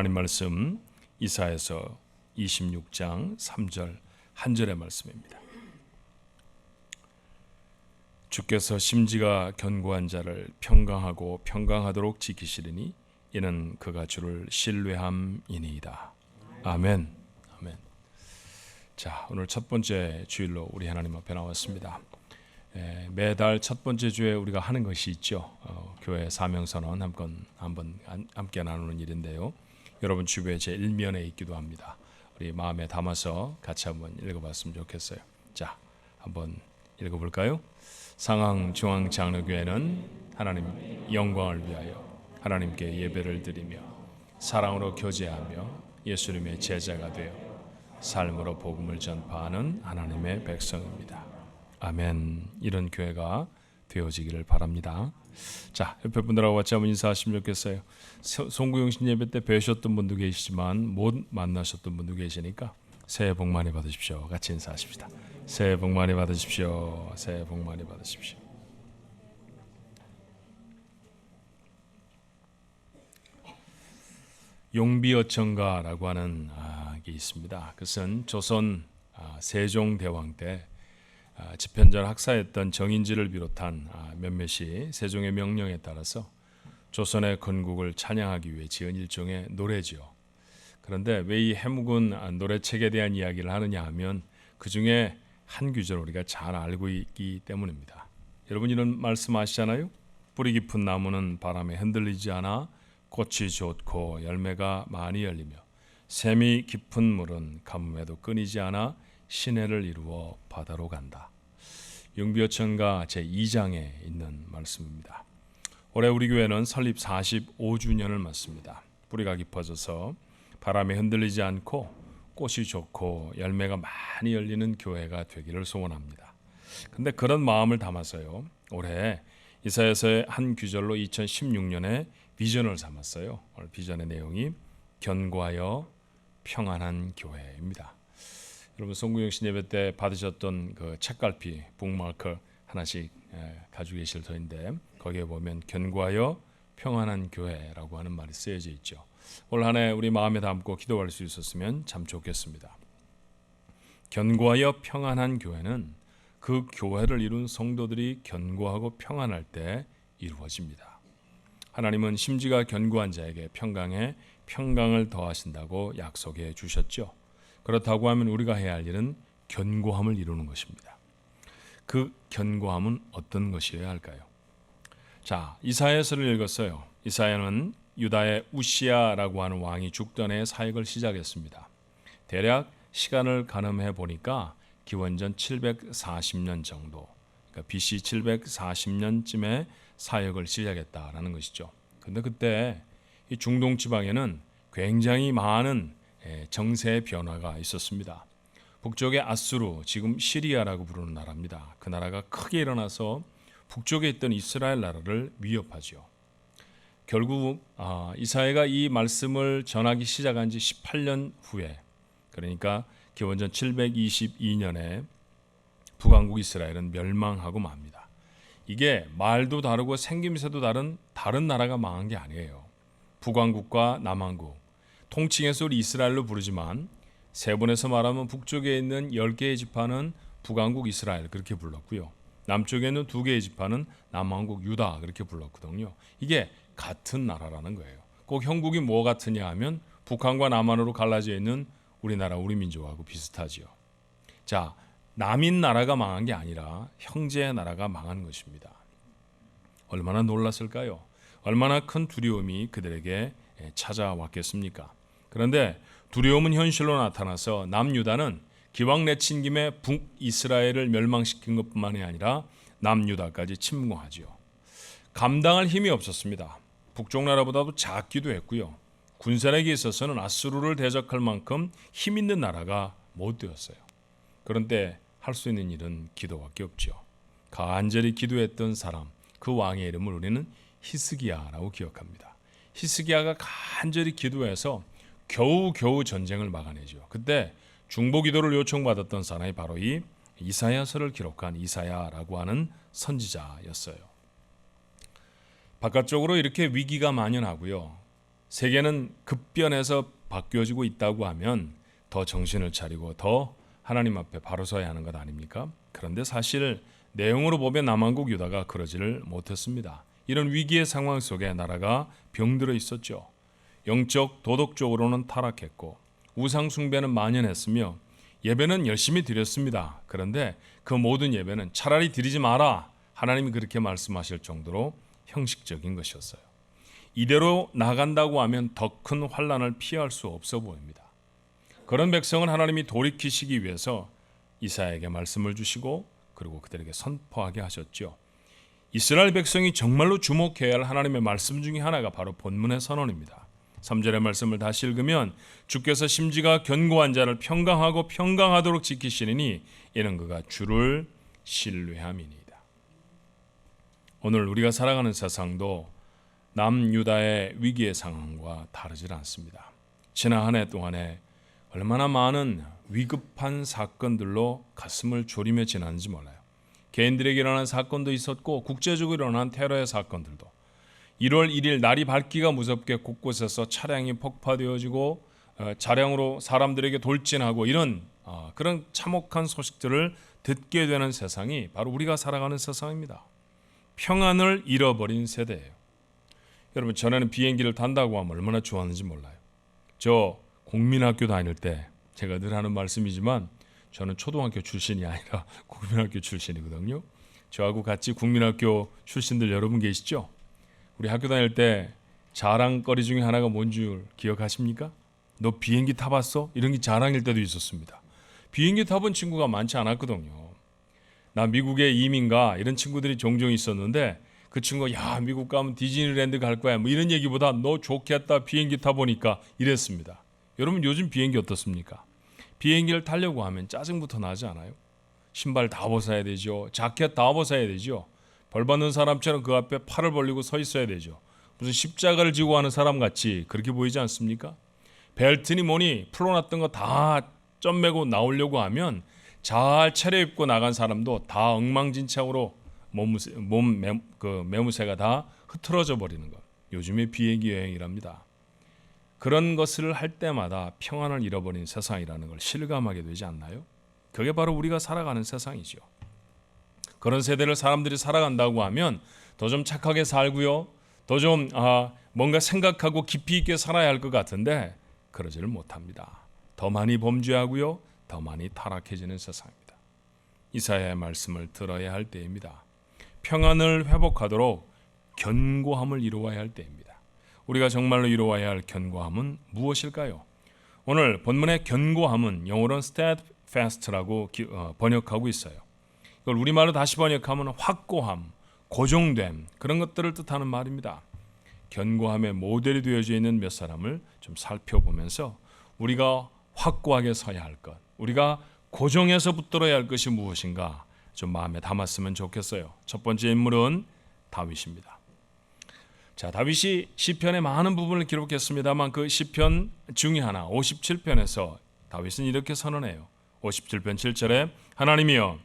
하나님 말씀 이사야서 26장 3절 한 절의 말씀입니다. 주께서 심지가 견고한 자를 평강하고 평강하도록 지키시리니 이는 그가 주를 신뢰함이니이다. 아멘. 아멘. 자, 오늘 첫 번째 주일로 우리 하나님 앞에 나왔습니다. 매달 첫 번째 주에 우리가 하는 것이 있죠. 교회 사명선언 한번 함께 나누는 일인데요. 여러분 주변에 제 1면에 있기도 합니다. 우리 마음에 담아서 같이 한번 읽어봤으면 좋겠어요. 자, 한번 읽어볼까요? 상항중앙장로교회는 하나님 영광을 위하여 하나님께 예배를 드리며 사랑으로 교제하며 예수님의 제자가 되어 삶으로 복음을 전파하는 하나님의 백성입니다. 아멘. 이런 교회가 되어지기를 바랍니다. 자, 옆에 분들하고 같이 한번 인사하시면 좋겠어요. 송구영신 예배 때 뵈셨던 분도 계시지만 못 만나셨던 분도 계시니까 새해 복 많이 받으십시오. 같이 인사하십시다. 새해 복 많이 받으십시오. 새해 복 많이 받으십시오. 용비어천가라고 하는 게 있습니다. 그것은 조선 세종대왕 때 집현전 학사했던 정인지를 비롯한 몇몇이 세종의 명령에 따라서 조선의 건국을 찬양하기 위해 지은 일종의 노래지요. 그런데 왜 이 해묵은 노래책에 대한 이야기를 하느냐 하면 그 중에 한 구절 우리가 잘 알고 있기 때문입니다. 여러분 이런 말씀 아시잖아요? 뿌리 깊은 나무는 바람에 흔들리지 않아 꽃이 좋고 열매가 많이 열리며 샘이 깊은 물은 가뭄에도 끊이지 않아 시내를 이루어 바다로 간다. 용비어천가 제2장에 있는 말씀입니다. 올해 우리 교회는 설립 45주년을 맞습니다. 뿌리가 깊어져서 바람에 흔들리지 않고 꽃이 좋고 열매가 많이 열리는 교회가 되기를 소원합니다. 그런데 그런 마음을 담아서요. 올해 이사야서의 한 구절로 2016년에 비전을 삼았어요. 오늘 비전의 내용이 견고하여 평안한 교회입니다. 여러분 송구영신 예배 때 받으셨던 그 책갈피 북마커 하나씩 가지고 계실 터인데 거기에 보면 견고하여 평안한 교회라고 하는 말이 쓰여져 있죠. 올 한 해 우리 마음에 담고 기도할 수 있었으면 참 좋겠습니다. 견고하여 평안한 교회는 그 교회를 이룬 성도들이 견고하고 평안할 때 이루어집니다. 하나님은 심지가 견고한 자에게 평강을 더하신다고 약속해 주셨죠. 그렇다고 하면 우리가 해야 할 일은 견고함을 이루는 것입니다. 그 견고함은 어떤 것이어야 할까요? 자, 이사야서를 읽었어요. 이사야는 유다의 우시야라고 하는 왕이 죽던 해에 사역을 시작했습니다. 대략 시간을 가늠해 보니까 기원전 740년 정도, 그러니까 BC 740년쯤에 사역을 시작했다라는 것이죠. 근데 그때 이 중동 지방에는 굉장히 많은 정세의 변화가 있었습니다. 북쪽의 아수르, 지금 시리아라고 부르는 나라입니다. 그 나라가 크게 일어나서 북쪽에 있던 이스라엘 나라를 위협하죠. 결국 이사야가 이 말씀을 전하기 시작한 지 18년 후에, 그러니까 기원전 722년에 북왕국 이스라엘은 멸망하고 맙니다. 이게 말도 다르고 생김새도 다른 나라가 망한 게 아니에요. 북왕국과 남왕국, 통칭해서 우리 이스라엘로 부르지만 세번에서 말하면 북쪽에 있는 10개의 지파는 북왕국 이스라엘 그렇게 불렀고요. 남쪽에 있는 2개의 지파는 남왕국 유다 그렇게 불렀거든요. 이게 같은 나라라는 거예요. 꼭 형국이 뭐 같으냐 하면 북한과 남한으로 갈라져 있는 우리나라 우리 민족하고 비슷하지요. 자, 남인 나라가 망한 게 아니라 형제의 나라가 망한 것입니다. 얼마나 놀랐을까요? 얼마나 큰 두려움이 그들에게 찾아왔겠습니까? 그런데 두려움은 현실로 나타나서 남유다는 기왕 내친 김에 북이스라엘을 멸망시킨 것뿐만이 아니라 남유다까지 침공하지요. 감당할 힘이 없었습니다. 북쪽 나라보다도 작기도 했고요. 군사력에 있어서는 아수르를 대적할 만큼 힘 있는 나라가 못 되었어요. 그런데 할 수 있는 일은 기도밖에 없죠. 간절히 기도했던 사람, 그 왕의 이름을 우리는 히스기야라고 기억합니다. 히스기야가 간절히 기도해서 겨우 전쟁을 막아내죠. 그때 중보기도를 요청받았던 사람이 바로 이 이사야서를 기록한 이사야라고 하는 선지자였어요. 바깥쪽으로 이렇게 위기가 만연하고요. 세계는 급변해서 바뀌어지고 있다고 하면 더 정신을 차리고 더 하나님 앞에 바로 서야 하는 것 아닙니까? 그런데 사실 내용으로 보면 남한국 유다가 그러지를 못했습니다. 이런 위기의 상황 속에 나라가 병들어 있었죠. 영적, 도덕적으로는 타락했고 우상 숭배는 만연했으며 예배는 열심히 드렸습니다. 그런데 그 모든 예배는 차라리 드리지 마라. 하나님이 그렇게 말씀하실 정도로 형식적인 것이었어요. 이대로 나간다고 하면 더 큰 환난을 피할 수 없어 보입니다. 그런 백성을 하나님이 돌이키시기 위해서 이사야에게 말씀을 주시고 그리고 그들에게 선포하게 하셨죠. 이스라엘 백성이 정말로 주목해야 할 하나님의 말씀 중에 하나가 바로 본문의 선언입니다. 3절의 말씀을 다시 읽으면 주께서 심지가 견고한 자를 평강하고 평강하도록 지키시리니 이는 그가 주를 신뢰함이니이다. 오늘 우리가 살아가는 세상도 남유다의 위기의 상황과 다르지 않습니다. 지난 한 해 동안에 얼마나 많은 위급한 사건들로 가슴을 졸이며 지났는지 몰라요. 개인들에게 일어난 사건도 있었고 국제적으로 일어난 테러의 사건들도 1월 1일 날이 밝기가 무섭게 곳곳에서 차량이 폭파되어지고 차량으로 사람들에게 돌진하고 이런 그런 참혹한 소식들을 듣게 되는 세상이 바로 우리가 살아가는 세상입니다. 평안을 잃어버린 세대예요. 여러분 전에는 비행기를 탄다고 하면 얼마나 좋았는지 몰라요. 저 국민학교 다닐 때 제가 늘 하는 말씀이지만 저는 초등학교 출신이 아니라 국민학교 출신이거든요. 저하고 같이 국민학교 출신들 여러분 계시죠? 우리 학교 다닐 때 자랑거리 중에 하나가 뭔 줄 기억하십니까? 너 비행기 타봤어? 이런 게 자랑일 때도 있었습니다. 비행기 타본 친구가 많지 않았거든요. 나 미국에 이민가 이런 친구들이 종종 있었는데 그 친구가 야 미국 가면 디즈니랜드 갈 거야 뭐 이런 얘기보다 너 좋겠다 비행기 타보니까 이랬습니다. 여러분 요즘 비행기 어떻습니까? 비행기를 타려고 하면 짜증부터 나지 않아요? 신발 다 벗어야 되죠. 자켓 다 벗어야 되죠. 벌 받는 사람처럼 그 앞에 팔을 벌리고 서 있어야 되죠. 무슨 십자가를 지고 가는 사람 같이 그렇게 보이지 않습니까? 벨트니 뭐니 풀어놨던 거 다 점 매고 나오려고 하면 잘 차려입고 나간 사람도 다 엉망진창으로 매무새가 다 흐트러져 버리는 것. 요즘의 비행기 여행이랍니다. 그런 것을 할 때마다 평안을 잃어버린 세상이라는 걸 실감하게 되지 않나요? 그게 바로 우리가 살아가는 세상이죠. 그런 세대를 사람들이 살아간다고 하면 더 좀 착하게 살고요. 더 좀 뭔가 생각하고 깊이 있게 살아야 할 것 같은데 그러지를 못합니다. 더 많이 범죄하고요. 더 많이 타락해지는 세상입니다. 이사야의 말씀을 들어야 할 때입니다. 평안을 회복하도록 견고함을 이루어야 할 때입니다. 우리가 정말로 이루어야 할 견고함은 무엇일까요? 오늘 본문의 견고함은 영어로는 steadfast라고 번역하고 있어요. 이걸 우리말로 다시 번역하면 확고함, 고정됨 그런 것들을 뜻하는 말입니다. 견고함의 모델이 되어져 있는 몇 사람을 좀 살펴보면서 우리가 확고하게 서야 할 것, 우리가 고정해서 붙들어야 할 것이 무엇인가 좀 마음에 담았으면 좋겠어요. 첫 번째 인물은 다윗입니다. 자, 다윗이 시편의 많은 부분을 기록했습니다만 그 시편 중에 하나 57편에서 다윗은 이렇게 선언해요. 57편 7절에 하나님이여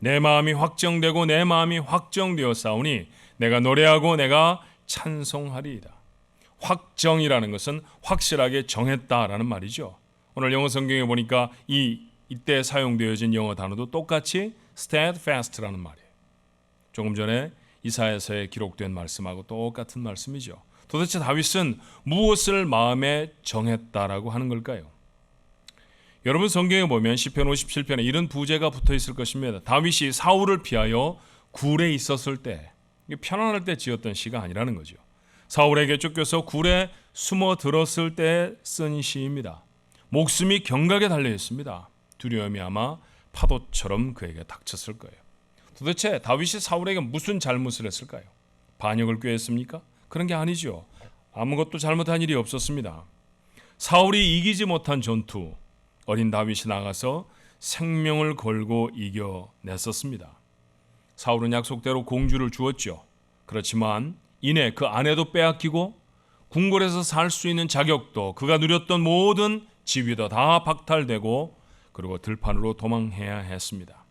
내 마음이 확정되고 내 마음이 확정되었사오니 내가 노래하고 내가 찬송하리이다. 확정이라는 것은 확실하게 정했다라는 말이죠. 오늘 영어 성경에 보니까 이때 사용되어진 영어 단어도 똑같이 steadfast라는 말이에요. 조금 전에 이사야서에 기록된 말씀하고 똑같은 말씀이죠. 도대체 다윗은 무엇을 마음에 정했다라고 하는 걸까요? 여러분 성경에 보면 시편 57편에 이런 부제가 붙어 있을 것입니다. 다윗이 사울을 피하여 굴에 있었을 때, 편안할 때 지었던 시가 아니라는 거죠. 사울에게 쫓겨서 굴에 숨어 들었을 때 쓴 시입니다. 목숨이 경각에 달려 있습니다. 두려움이 아마 파도처럼 그에게 닥쳤을 거예요. 도대체 다윗이 사울에게 무슨 잘못을 했을까요? 반역을 꾀했습니까? 그런 게 아니죠. 아무것도 잘못한 일이 없었습니다. 사울이 이기지 못한 전투, 어린 다윗이 나가서 생명을 걸고 이겨냈었습니다. 사울은 약속대로 공주를 주었죠. 그렇지만 이내 그 아내도 빼앗기고 궁궐에서 살 수 있는 자격도 그가 누렸던 모든 지위도 다 박탈되고 그리고 들판으로 도망해야 했습니다.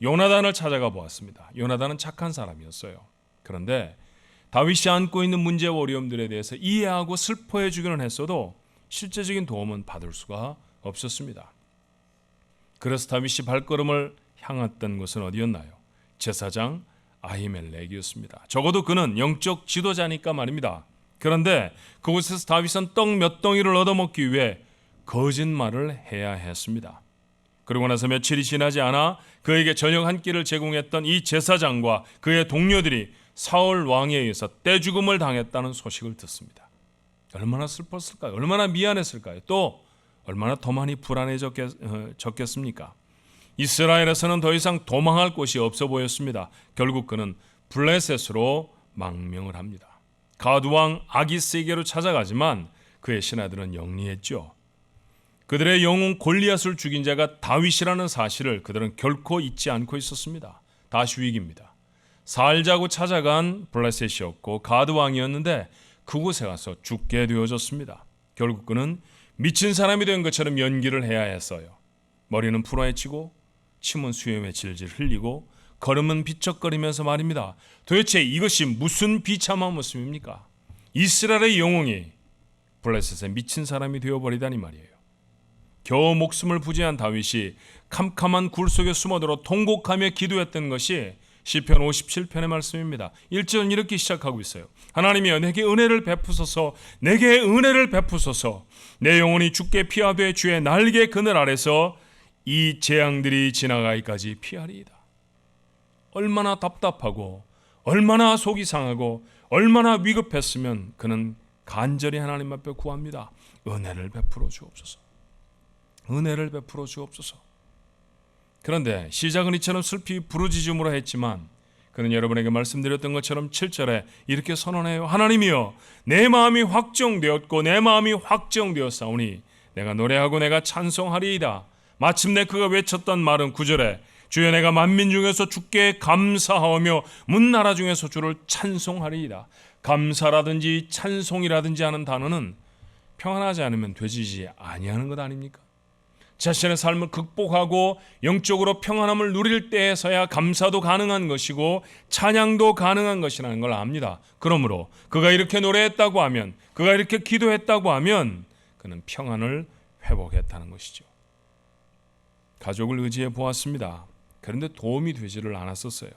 요나단을 찾아가 보았습니다. 요나단은 착한 사람이었어요. 그런데 다윗이 안고 있는 문제와 어려움들에 대해서 이해하고 슬퍼해 주기는 했어도 실제적인 도움은 받을 수가 없었습니다. 그래서 다윗이 발걸음을 향했던 곳은 어디였나요? 제사장 아히멜렉이었습니다. 적어도 그는 영적 지도자니까 말입니다. 그런데 그곳에서 다윗은 떡 몇 덩이를 얻어먹기 위해 거짓말을 해야 했습니다. 그러고 나서 며칠이 지나지 않아 그에게 저녁 한 끼를 제공했던 이 제사장과 그의 동료들이 사울 왕에 의해서 떼죽음을 당했다는 소식을 듣습니다. 얼마나 슬펐을까요? 얼마나 미안했을까요? 또 얼마나 더 많이 불안해졌겠습니까? 이스라엘에서는 더 이상 도망할 곳이 없어 보였습니다. 결국 그는 블레셋으로 망명을 합니다. 가드 왕 아기스에게로 찾아가지만 그의 신하들은 영리했죠. 그들의 영웅 골리앗을 죽인 자가 다윗이라는 사실을 그들은 결코 잊지 않고 있었습니다. 다시 위기입니다. 살자고 찾아간 블레셋이었고 가드 왕이었는데 그곳에 가서 죽게 되어졌습니다. 결국 그는 미친 사람이 된 것처럼 연기를 해야 했어요. 머리는 풀어헤치고 침은 수염에 질질 흘리고 걸음은 비쩍거리면서 말입니다. 도대체 이것이 무슨 비참한 모습입니까? 이스라엘의 영웅이 블레셋의 미친 사람이 되어버리다니 말이에요. 겨우 목숨을 부지한 다윗이 캄캄한 굴 속에 숨어들어 통곡하며 기도했던 것이 시편 57편의 말씀입니다. 1절은 이렇게 시작하고 있어요. 하나님이여 내게 은혜를 베푸소서, 내게 은혜를 베푸소서. 내 영혼이 주께 피하되 주의 날개 그늘 아래서 이 재앙들이 지나가기까지 피하리이다. 얼마나 답답하고 얼마나 속이 상하고 얼마나 위급했으면 그는 간절히 하나님 앞에 구합니다. 은혜를 베풀어 주옵소서. 은혜를 베풀어 주옵소서. 그런데 시작은 이처럼 슬피 부르짖음으로 했지만 그는 여러분에게 말씀드렸던 것처럼 7절에 이렇게 선언해요. 하나님이여 내 마음이 확정되었고 내 마음이 확정되었사오니 내가 노래하고 내가 찬송하리이다. 마침내 그가 외쳤던 말은 9절에 주여 내가 만민 중에서 주께 감사하오며 문나라 중에서 주를 찬송하리이다. 감사라든지 찬송이라든지 하는 단어는 평안하지 않으면 되지 아니하는 것 아닙니까? 자신의 삶을 극복하고 영적으로 평안함을 누릴 때에서야 감사도 가능한 것이고 찬양도 가능한 것이라는 걸 압니다. 그러므로 그가 이렇게 노래했다고 하면, 그가 이렇게 기도했다고 하면 그는 평안을 회복했다는 것이죠. 가족을 의지해 보았습니다. 그런데 도움이 되지를 않았었어요.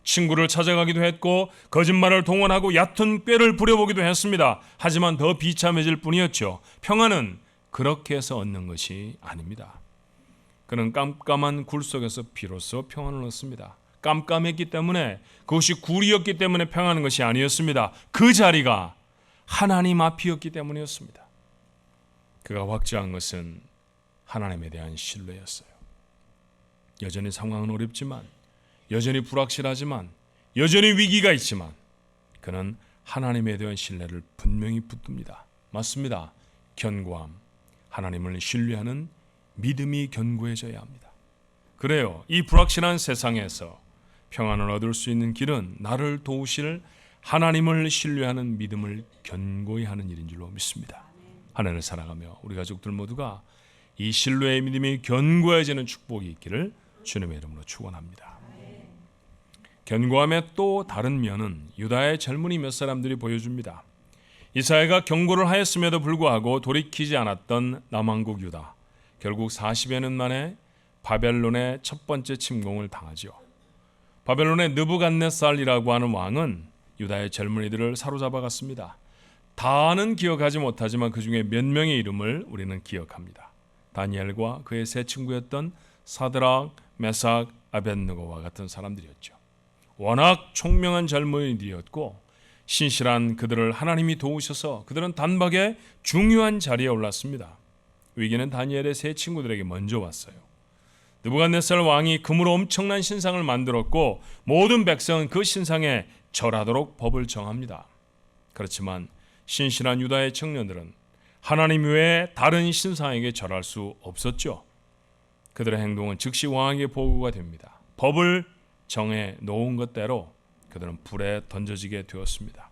친구를 찾아가기도 했고 거짓말을 동원하고 얕은 꾀를 부려보기도 했습니다. 하지만 더 비참해질 뿐이었죠. 평안은 그렇게 해서 얻는 것이 아닙니다. 그는 깜깜한 굴 속에서 비로소 평안을 얻습니다. 깜깜했기 때문에, 그것이 굴이었기 때문에 평안한 것이 아니었습니다. 그 자리가 하나님 앞이었기 때문이었습니다. 그가 확증한 것은 하나님에 대한 신뢰였어요. 여전히 상황은 어렵지만, 여전히 불확실하지만, 여전히 위기가 있지만 그는 하나님에 대한 신뢰를 분명히 붙듭니다. 맞습니다. 견고함, 하나님을 신뢰하는 믿음이 견고해져야 합니다. 그래요. 이 불확실한 세상에서 평안을 얻을 수 있는 길은 나를 도우실 하나님을 신뢰하는 믿음을 견고히 하는 일인 줄로 믿습니다. 하나님을 사랑하며 우리 가족들 모두가 이 신뢰의 믿음이 견고해지는 축복이 있기를 주님의 이름으로 축원합니다. 견고함의 또 다른 면은 유다의 젊은이 몇 사람들이 보여줍니다. 이사야가 경고를 하였음에도 불구하고 돌이키지 않았던 남왕국 유다, 결국 40여 년 만에 바벨론의 첫 번째 침공을 당하죠. 바벨론의 느부갓네살이라고 하는 왕은 유다의 젊은이들을 사로잡아갔습니다. 다는 기억하지 못하지만 그 중에 몇 명의 이름을 우리는 기억합니다. 다니엘과 그의 세 친구였던 사드락, 메삭, 아벳느고와 같은 사람들이었죠. 워낙 총명한 젊은이들이었고 신실한 그들을 하나님이 도우셔서 그들은 단박에 중요한 자리에 올랐습니다. 위기는 다니엘의 세 친구들에게 먼저 왔어요. 느부갓네살 왕이 금으로 엄청난 신상을 만들었고 모든 백성은 그 신상에 절하도록 법을 정합니다. 그렇지만 신실한 유다의 청년들은 하나님 외에 다른 신상에게 절할 수 없었죠. 그들의 행동은 즉시 왕에게 보고가 됩니다. 법을 정해 놓은 것대로 그들은 불에 던져지게 되었습니다.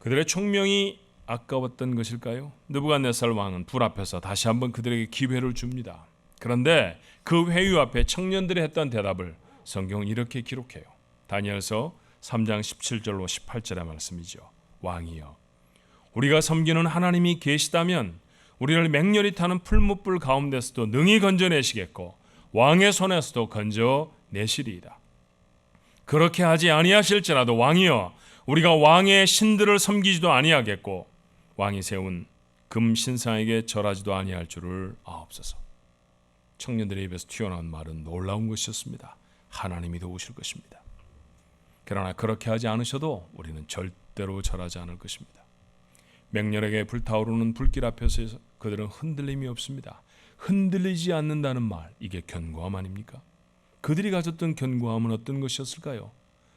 그들의 총명이 아까웠던 것일까요? 느부갓네살 왕은 불 앞에서 다시 한번 그들에게 기회를 줍니다. 그런데 그 회유 앞에 청년들이 했던 대답을 성경은 이렇게 기록해요. 다니엘서 3장 17절로 18절의 말씀이죠. 왕이여, 우리가 섬기는 하나님이 계시다면 우리를 맹렬히 타는 풀무불 가운데서도 능히 건져내시겠고 왕의 손에서도 건져내시리이다. 그렇게 하지 아니하실지라도 왕이여, 우리가 왕의 신들을 섬기지도 아니하겠고 왕이 세운 금 신상에게 절하지도 아니할 줄을 아옵소서. 청년들의 입에서 튀어나온 말은 놀라운 것이었습니다. 하나님이 도우실 것입니다. 그러나 그렇게 하지 않으셔도 우리는 절대로 절하지 않을 것입니다. 맹렬하게 불타오르는 불길 앞에서 그들은 흔들림이 없습니다. 흔들리지 않는다는 말, 이게 견고함 아닙니까? 그들이 가졌던 견고함은 어떤 것이었을까요?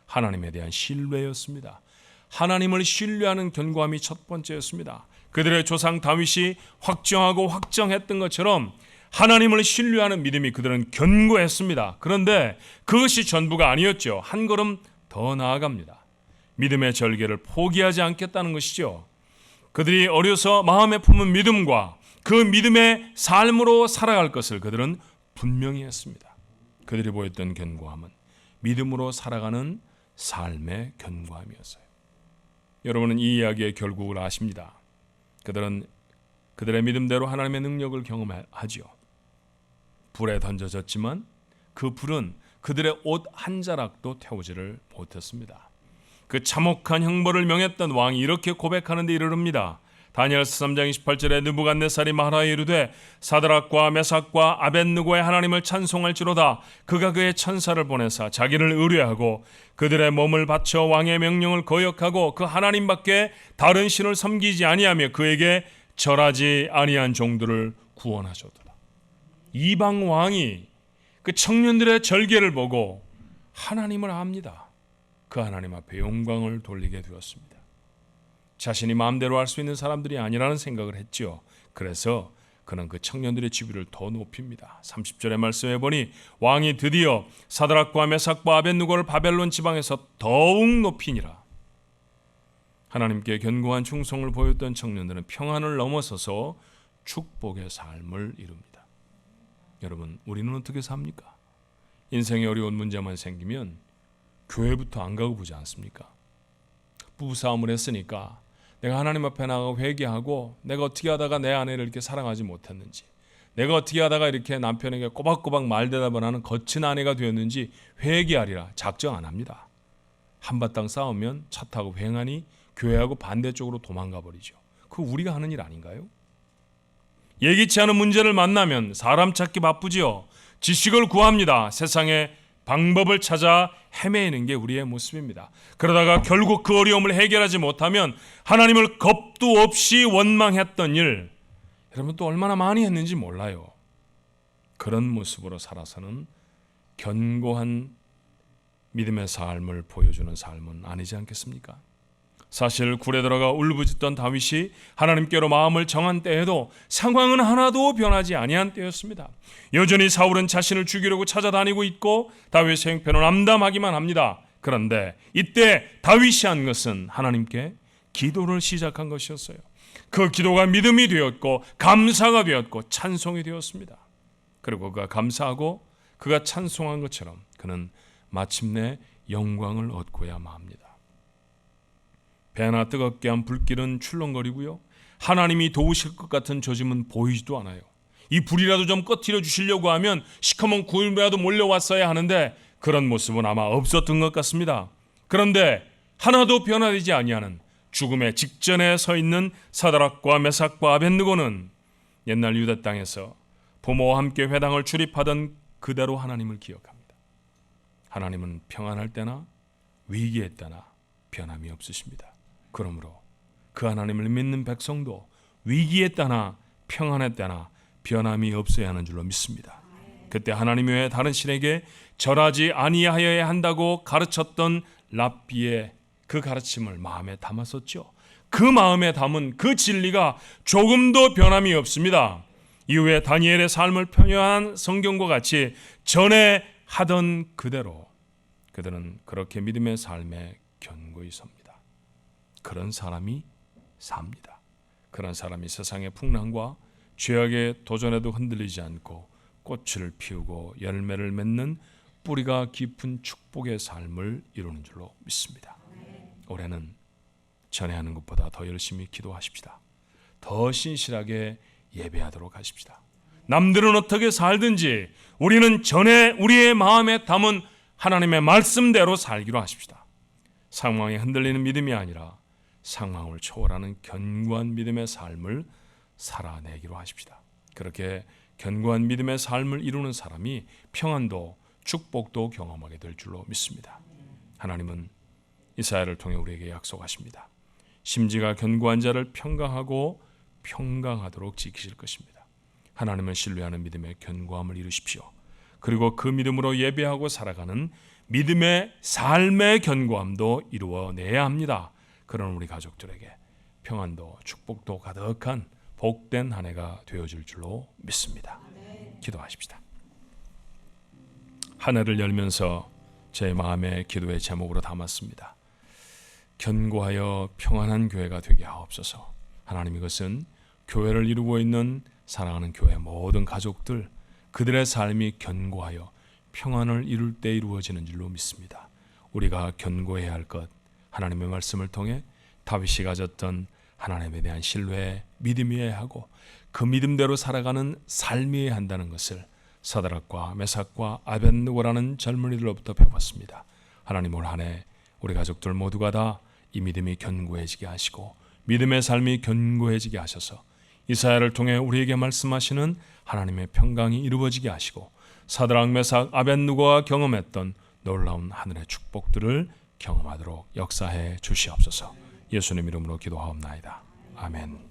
하나님에 대한 신뢰였습니다. 하나님을 신뢰하는 견고함이 첫 번째였습니다. 그들의 조상 다윗이 확정하고 확정했던 것처럼 하나님을 신뢰하는 믿음이 그들은 견고했습니다. 그런데 그것이 전부가 아니었죠. 한 걸음 더 나아갑니다. 믿음의 절개를 포기하지 않겠다는 것이죠. 그들이 어려서 마음에 품은 믿음과 그 믿음의 삶으로 살아갈 것을 그들은 분명히 했습니다. 그들이 보였던 견고함은 믿음으로 살아가는 삶의 견고함이었어요. 여러분은 이 이야기의 결국을 아십니다. 그들은 그들의 믿음대로 하나님의 능력을 경험하지요. 불에 던져졌지만 그 불은 그들의 옷 한 자락도 태우지를 못했습니다. 그 참혹한 형벌을 명했던 왕이 이렇게 고백하는 데 이르릅니다. 다니엘서 3장 28절에 느부갓네살이 말하여 이르되 사드락과 메삭과 아벳느고의 하나님을 찬송할지로다. 그가 그의 천사를 보내사 자기를 의뢰하고 그들의 몸을 바쳐 왕의 명령을 거역하고 그 하나님밖에 다른 신을 섬기지 아니하며 그에게 절하지 아니한 종들을 구원하셨도다. 이방 왕이 그 청년들의 절개를 보고 하나님을 압니다. 그 하나님 앞에 영광을 돌리게 되었습니다. 자신이 마음대로 할 수 있는 사람들이 아니라는 생각을 했지요. 그래서 그는 그 청년들의 지위를 더 높입니다. 30절의 말씀해 보니 왕이 드디어 사드락과 메삭과 아벳느고를 바벨론 지방에서 더욱 높이니라. 하나님께 견고한 충성을 보였던 청년들은 평안을 넘어서서 축복의 삶을 이룹니다. 여러분, 우리는 어떻게 삽니까? 인생에 어려운 문제만 생기면 교회부터 안 가고 보지 않습니까? 부부싸움을 했으니까 내가 하나님 앞에 나가고 회개하고 내가 어떻게 하다가 내 아내를 이렇게 사랑하지 못했는지, 내가 어떻게 하다가 이렇게 남편에게 꼬박꼬박 말대답을 하는 거친 아내가 되었는지 회개하리라 작정 안 합니다. 한바탕 싸우면 차 타고 횡하니 교회하고 반대쪽으로 도망가 버리죠. 그거 우리가 하는 일 아닌가요? 예기치 않은 문제를 만나면 사람 찾기 바쁘지요. 지식을 구합니다. 세상에 방법을 찾아 헤매는 게 우리의 모습입니다. 그러다가 결국 그 어려움을 해결하지 못하면 하나님을 겁도 없이 원망했던 일, 여러분 또 얼마나 많이 했는지 몰라요. 그런 모습으로 살아서는 견고한 믿음의 삶을 보여주는 삶은 아니지 않겠습니까? 사실 굴에 들어가 울부짖던 다윗이 하나님께로 마음을 정한 때에도 상황은 하나도 변하지 아니한 때였습니다. 여전히 사울은 자신을 죽이려고 찾아다니고 있고 다윗의 형편은 암담하기만 합니다. 그런데 이때 다윗이 한 것은 하나님께 기도를 시작한 것이었어요. 그 기도가 믿음이 되었고 감사가 되었고 찬송이 되었습니다. 그리고 그가 감사하고 그가 찬송한 것처럼 그는 마침내 영광을 얻고야 맙니다. 배나 뜨겁게 한 불길은 출렁거리고요, 하나님이 도우실 것 같은 조짐은 보이지도 않아요. 이 불이라도 좀 꺼트려 주시려고 하면 시커먼 구름이라도 몰려왔어야 하는데 그런 모습은 아마 없었던 것 같습니다. 그런데 하나도 변화되지 아니하는 죽음의 직전에 서 있는 사드락과 메삭과 아벳느고는 옛날 유다 땅에서 부모와 함께 회당을 출입하던 그대로 하나님을 기억합니다. 하나님은 평안할 때나 위기에 때나 변함이 없으십니다. 그러므로 그 하나님을 믿는 백성도 위기에 때나 평안에 때나 변함이 없어야 하는 줄로 믿습니다. 그때 하나님 외에 다른 신에게 절하지 아니하여야 한다고 가르쳤던 랍비의 그 가르침을 마음에 담았었죠. 그 마음에 담은 그 진리가 조금도 변함이 없습니다. 이후에 다니엘의 삶을 편유한 성경과 같이 전에 하던 그대로 그들은 그렇게 믿음의 삶에 견고히 섭니다. 그런 사람이 삽니다. 그런 사람이 세상의 풍랑과 죄악의 도전에도 흔들리지 않고 꽃을 피우고 열매를 맺는 뿌리가 깊은 축복의 삶을 이루는 줄로 믿습니다. 올해는 전에 하는 것보다 더 열심히 기도하십시다. 더 신실하게 예배하도록 하십시다. 남들은 어떻게 살든지 우리는 전에 우리의 마음에 담은 하나님의 말씀대로 살기로 하십시다. 상황에 흔들리는 믿음이 아니라 상황을 초월하는 견고한 믿음의 삶을 살아내기로 하십시다. 그렇게 견고한 믿음의 삶을 이루는 사람이 평안도 축복도 경험하게 될 줄로 믿습니다. 하나님은 이사야를 통해 우리에게 약속하십니다. 심지가 견고한 자를 평강하고 평강하도록 지키실 것입니다. 하나님을 신뢰하는 믿음의 견고함을 이루십시오. 그리고 그 믿음으로 예배하고 살아가는 믿음의 삶의 견고함도 이루어내야 합니다. 그런 우리 가족들에게 평안도 축복도 가득한 복된 한 해가 되어질 줄로 믿습니다. 기도하십시다. 한 해를 열면서 제 마음의 기도의 제목으로 담았습니다. 견고하여 평안한 교회가 되게 하옵소서. 하나님, 이것은 교회를 이루고 있는 사랑하는 교회 모든 가족들, 그들의 삶이 견고하여 평안을 이룰 때 이루어지는 줄로 믿습니다. 우리가 견고해야 할 것, 하나님의 말씀을 통해 다윗이 가졌던 하나님에 대한 신뢰, 믿음이어야 하고 그 믿음대로 살아가는 삶이어야 한다는 것을 사드락과 메삭과 아벳느고라는 젊은이들로부터 배웠습니다. 하나님, 올 한 해 우리 가족들 모두가 다 이 믿음이 견고해지게 하시고 믿음의 삶이 견고해지게 하셔서 이사야를 통해 우리에게 말씀하시는 하나님의 평강이 이루어지게 하시고 사드락, 메삭, 아벳느고가 경험했던 놀라운 하늘의 축복들을 경험하도록 역사해 주시옵소서. 예수님 이름으로 기도하옵나이다. 아멘.